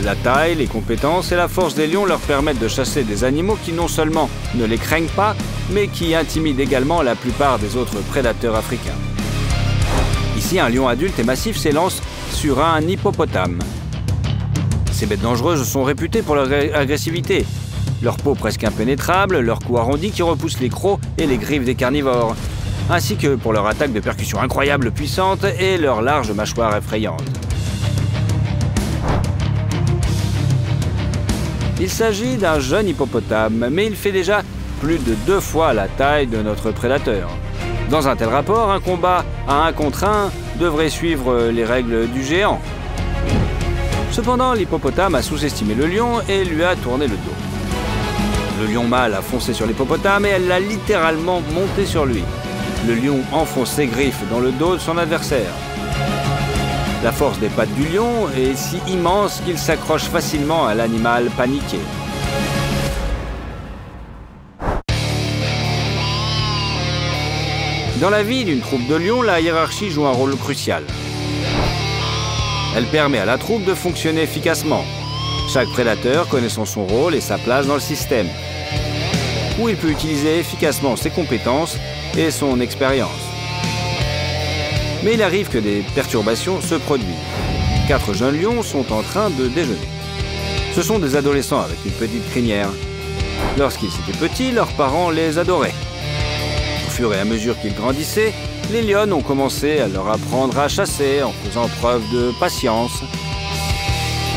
La taille, les compétences et la force des lions leur permettent de chasser des animaux qui non seulement ne les craignent pas, mais qui intimident également la plupart des autres prédateurs africains. Ici, un lion adulte et massif s'élance sur un hippopotame. Ces bêtes dangereuses sont réputées pour leur agressivité. Leur peau presque impénétrable, leur cou arrondi qui repousse les crocs et les griffes des carnivores, ainsi que pour leur attaque de percussion incroyable puissante et leur large mâchoire effrayante. Il s'agit d'un jeune hippopotame, mais il fait déjà plus de 2 fois la taille de notre prédateur. Dans un tel rapport, un combat à 1 contre 1 devrait suivre les règles du géant. Cependant, l'hippopotame a sous-estimé le lion et lui a tourné le dos. Le lion mâle a foncé sur l'hippopotame et elle l'a littéralement monté sur lui. Le lion enfonce ses griffes dans le dos de son adversaire. La force des pattes du lion est si immense qu'il s'accroche facilement à l'animal paniqué. Dans la vie d'une troupe de lions, la hiérarchie joue un rôle crucial. Elle permet à la troupe de fonctionner efficacement. Chaque prédateur connaissant son rôle et sa place dans le système, où il peut utiliser efficacement ses compétences et son expérience. Mais il arrive que des perturbations se produisent. 4 jeunes lions sont en train de déjeuner. Ce sont des adolescents avec une petite crinière. Lorsqu'ils étaient petits, leurs parents les adoraient. Au fur et à mesure qu'ils grandissaient, les lionnes ont commencé à leur apprendre à chasser en faisant preuve de patience.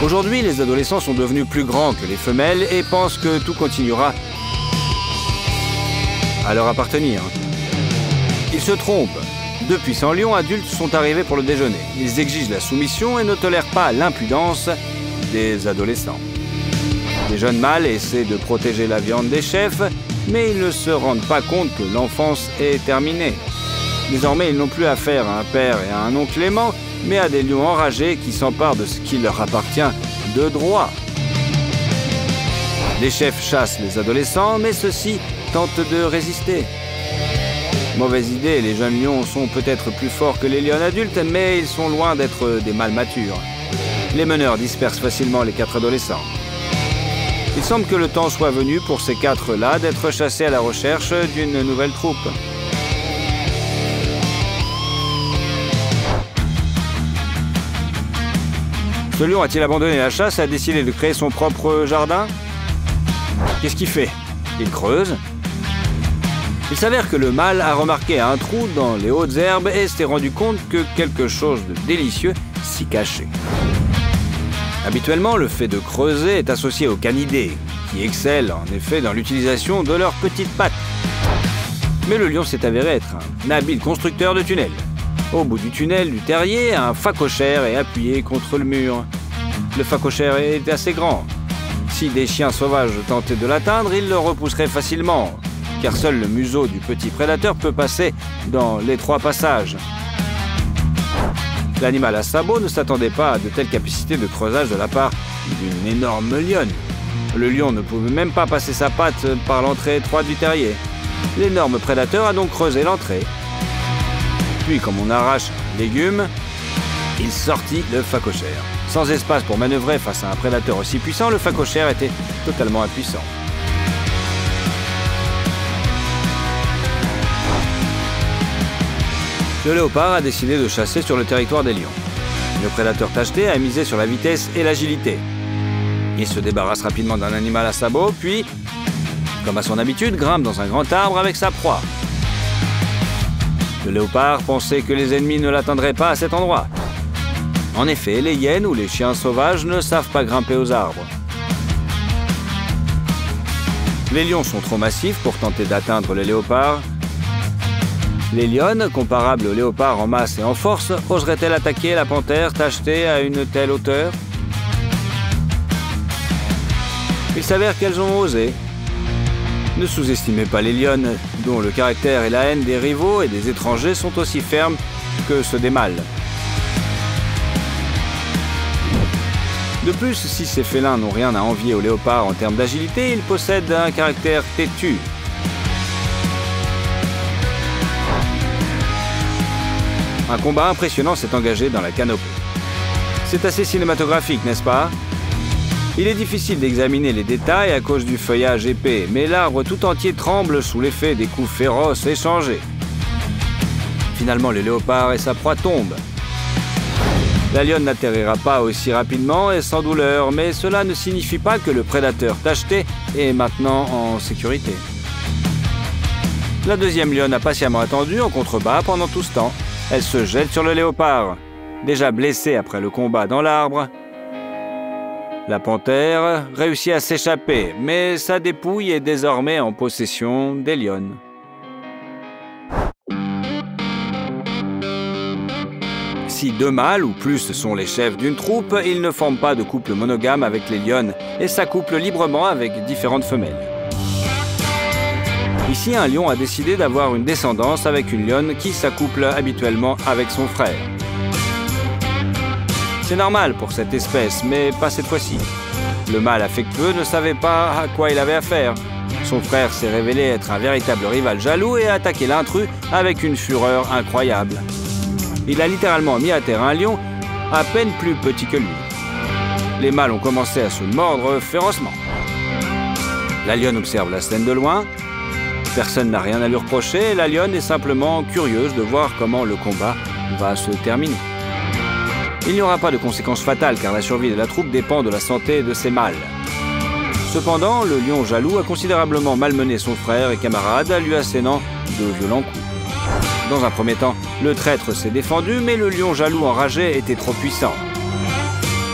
Aujourd'hui, les adolescents sont devenus plus grands que les femelles et pensent que tout continuera à leur appartenir. Ils se trompent. 2 puissants lions adultes sont arrivés pour le déjeuner. Ils exigent la soumission et ne tolèrent pas l'impudence des adolescents. Les jeunes mâles essaient de protéger la viande des chefs, mais ils ne se rendent pas compte que l'enfance est terminée. Désormais, ils n'ont plus affaire à un père et à un oncle aimant, mais à des lions enragés qui s'emparent de ce qui leur appartient de droit. Les chefs chassent les adolescents, mais ceux-ci tentent de résister. Mauvaise idée, les jeunes lions sont peut-être plus forts que les lions adultes, mais ils sont loin d'être des mâles matures. Les meneurs dispersent facilement les 4 adolescents. Il semble que le temps soit venu pour ces 4-là d'être chassés à la recherche d'une nouvelle troupe. Ce lion a-t-il abandonné la chasse et a décidé de créer son propre jardin? Qu'est-ce qu'il fait? Il creuse. Il s'avère que le mâle a remarqué un trou dans les hautes herbes et s'est rendu compte que quelque chose de délicieux s'y cachait. Habituellement, le fait de creuser est associé aux canidés, qui excellent en effet dans l'utilisation de leurs petites pattes. Mais le lion s'est avéré être un habile constructeur de tunnels. Au bout du tunnel du terrier, un phacochère est appuyé contre le mur. Le phacochère est assez grand. Si des chiens sauvages tentaient de l'atteindre, ils le repousseraient facilement, car seul le museau du petit prédateur peut passer dans l'étroit passage. L'animal à sabots ne s'attendait pas à de telles capacités de creusage de la part d'une énorme lionne. Le lion ne pouvait même pas passer sa patte par l'entrée étroite du terrier. L'énorme prédateur a donc creusé l'entrée. Puis, comme on arrache un légume, il sortit le phacochère. Sans espace pour manœuvrer face à un prédateur aussi puissant, le phacochère était totalement impuissant. Le léopard a décidé de chasser sur le territoire des lions. Le prédateur tacheté a misé sur la vitesse et l'agilité. Il se débarrasse rapidement d'un animal à sabots, puis, comme à son habitude, grimpe dans un grand arbre avec sa proie. Le léopard pensait que les ennemis ne l'atteindraient pas à cet endroit. En effet, les hyènes ou les chiens sauvages ne savent pas grimper aux arbres. Les lions sont trop massifs pour tenter d'atteindre le léopard. Les lionnes, comparables aux léopards en masse et en force, oseraient-elles attaquer la panthère tachetée à une telle hauteur? Il s'avère qu'elles ont osé. Ne sous-estimez pas les lionnes, dont le caractère et la haine des rivaux et des étrangers sont aussi fermes que ceux des mâles. De plus, si ces félins n'ont rien à envier aux léopards en termes d'agilité, ils possèdent un caractère têtu. Un combat impressionnant s'est engagé dans la canopée. C'est assez cinématographique, n'est-ce pas? Il est difficile d'examiner les détails à cause du feuillage épais, mais l'arbre tout entier tremble sous l'effet des coups féroces échangés. Finalement, le léopard et sa proie tombent. La lionne n'atterrira pas aussi rapidement et sans douleur, mais cela ne signifie pas que le prédateur tacheté est maintenant en sécurité. La deuxième lionne a patiemment attendu en contrebas pendant tout ce temps. Elle se jette sur le léopard. Déjà blessé après le combat dans l'arbre, la panthère réussit à s'échapper, mais sa dépouille est désormais en possession des lionnes. Si deux mâles ou plus sont les chefs d'une troupe, ils ne forment pas de couple monogame avec les lionnes et s'accouplent librement avec différentes femelles. Ici, un lion a décidé d'avoir une descendance avec une lionne qui s'accouple habituellement avec son frère. C'est normal pour cette espèce, mais pas cette fois-ci. Le mâle affectueux ne savait pas à quoi il avait affaire. Son frère s'est révélé être un véritable rival jaloux et a attaqué l'intrus avec une fureur incroyable. Il a littéralement mis à terre un lion à peine plus petit que lui. Les mâles ont commencé à se mordre férocement. La lionne observe la scène de loin. Personne n'a rien à lui reprocher, la lionne est simplement curieuse de voir comment le combat va se terminer. Il n'y aura pas de conséquences fatales car la survie de la troupe dépend de la santé de ses mâles. Cependant, le lion jaloux a considérablement malmené son frère et camarade, lui assénant de violents coups. Dans un premier temps, le traître s'est défendu, mais le lion jaloux enragé était trop puissant.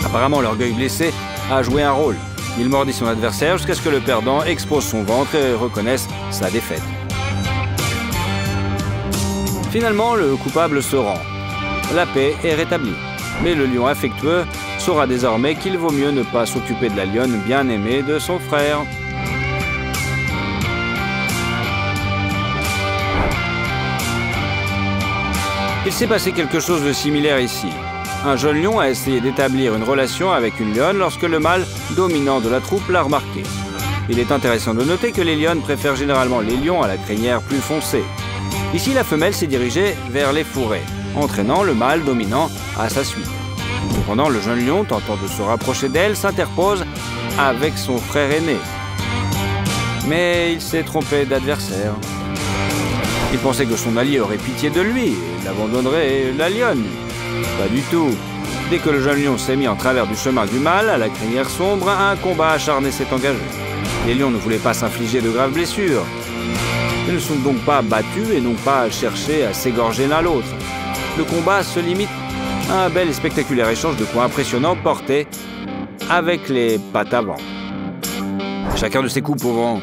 Apparemment, l'orgueil blessé a joué un rôle. Il mordit son adversaire jusqu'à ce que le perdant expose son ventre et reconnaisse sa défaite. Finalement, le coupable se rend. La paix est rétablie. Mais le lion affectueux saura désormais qu'il vaut mieux ne pas s'occuper de la lionne bien-aimée de son frère. Il s'est passé quelque chose de similaire ici. Un jeune lion a essayé d'établir une relation avec une lionne lorsque le mâle dominant de la troupe l'a remarqué. Il est intéressant de noter que les lionnes préfèrent généralement les lions à la crinière plus foncée. Ici, la femelle s'est dirigée vers les fourrés, entraînant le mâle dominant à sa suite. Cependant, le jeune lion, tentant de se rapprocher d'elle, s'interpose avec son frère aîné. Mais il s'est trompé d'adversaire. Il pensait que son allié aurait pitié de lui et abandonnerait la lionne. Pas du tout. Dès que le jeune lion s'est mis en travers du chemin du mâle, à la crinière sombre, un combat acharné s'est engagé. Les lions ne voulaient pas s'infliger de graves blessures. Ils ne sont donc pas battus et n'ont pas cherché à s'égorger l'un l'autre. Le combat se limite à un bel et spectaculaire échange de coups impressionnants portés avec les pattes avant. Chacun de ces coups pouvant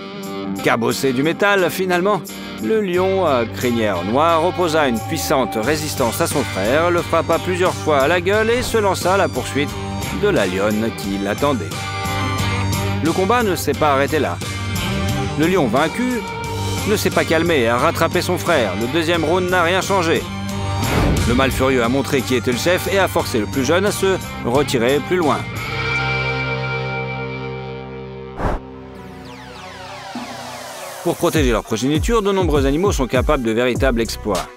cabosser du métal, finalement, le lion à crinière noire opposa une puissante résistance à son frère, le frappa plusieurs fois à la gueule et se lança à la poursuite de la lionne qui l'attendait. Le combat ne s'est pas arrêté là. Le lion vaincu ne s'est pas calmé et a rattrapé son frère. Le deuxième round n'a rien changé. Le mâle furieux a montré qui était le chef et a forcé le plus jeune à se retirer plus loin. Pour protéger leur progéniture, de nombreux animaux sont capables de véritables exploits.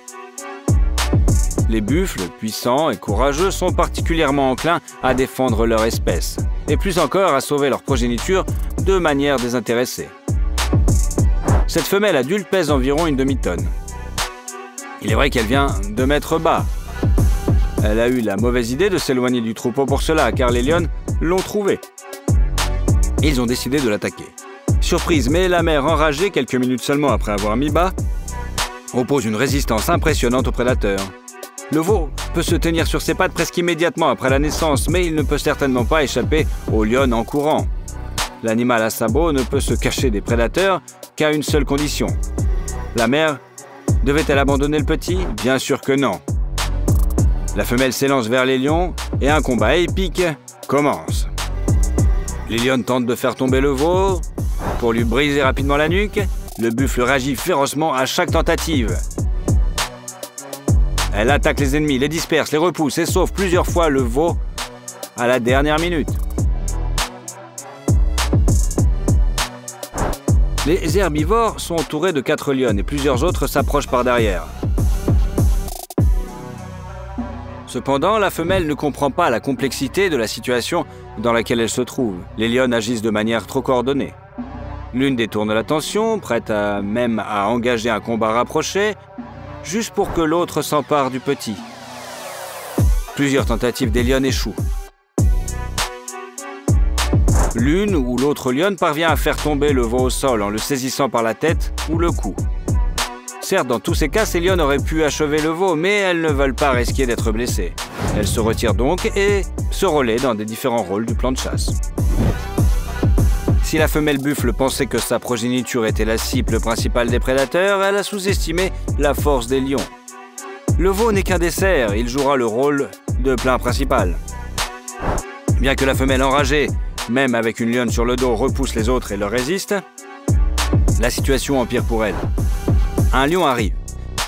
Les buffles, puissants et courageux, sont particulièrement enclins à défendre leur espèce, et plus encore à sauver leur progéniture de manière désintéressée. Cette femelle adulte pèse environ une demi-tonne. Il est vrai qu'elle vient de mètres bas. Elle a eu la mauvaise idée de s'éloigner du troupeau pour cela, car les lionnes l'ont trouvée. Ils ont décidé de l'attaquer. Surprise, mais la mère, enragée quelques minutes seulement après avoir mis bas, oppose une résistance impressionnante aux prédateurs. Le veau peut se tenir sur ses pattes presque immédiatement après la naissance, mais il ne peut certainement pas échapper aux lionnes en courant. L'animal à sabots ne peut se cacher des prédateurs qu'à une seule condition. La mère devait-elle abandonner le petit? Bien sûr que non. La femelle s'élance vers les lions et un combat épique commence. Les lionnes tentent de faire tomber le veau pour lui briser rapidement la nuque. Le buffle réagit férocement à chaque tentative. Elle attaque les ennemis, les disperse, les repousse et sauve plusieurs fois le veau à la dernière minute. Les herbivores sont entourés de 4 lionnes et plusieurs autres s'approchent par derrière. Cependant, la femelle ne comprend pas la complexité de la situation dans laquelle elle se trouve. Les lionnes agissent de manière trop coordonnée. L'une détourne l'attention, prête même à engager un combat rapproché, juste pour que l'autre s'empare du petit. Plusieurs tentatives des lionnes échouent. L'une ou l'autre lionne parvient à faire tomber le veau au sol en le saisissant par la tête ou le cou. Certes, dans tous ces cas, ces lionnes auraient pu achever le veau, mais elles ne veulent pas risquer d'être blessées. Elles se retirent donc et se relaient dans des différents rôles du plan de chasse. Si la femelle buffle pensait que sa progéniture était la cible principale des prédateurs, elle a sous-estimé la force des lions. Le veau n'est qu'un dessert, il jouera le rôle de plat principal. Bien que la femelle enragée, même avec une lionne sur le dos, repousse les autres et leur résiste, la situation empire pour elle. Un lion arrive.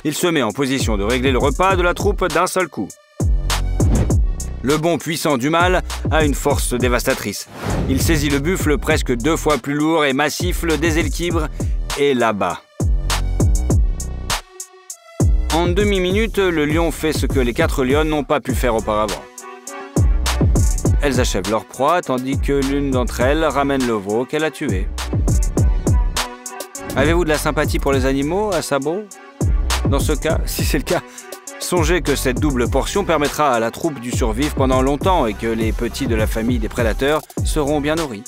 Il se met en position de régler le repas de la troupe d'un seul coup. Le bond puissant du mâle a une force dévastatrice. Il saisit le buffle presque 2 fois plus lourd et massif, le déséquilibre et l'abat. En demi-minute, le lion fait ce que les 4 lionnes n'ont pas pu faire auparavant. Elles achèvent leur proie, tandis que l'une d'entre elles ramène le veau qu'elle a tué. Avez-vous de la sympathie pour les animaux à sabot? Dans ce cas, si c'est le cas, songez que cette double portion permettra à la troupe de survivre pendant longtemps et que les petits de la famille des prédateurs seront bien nourris.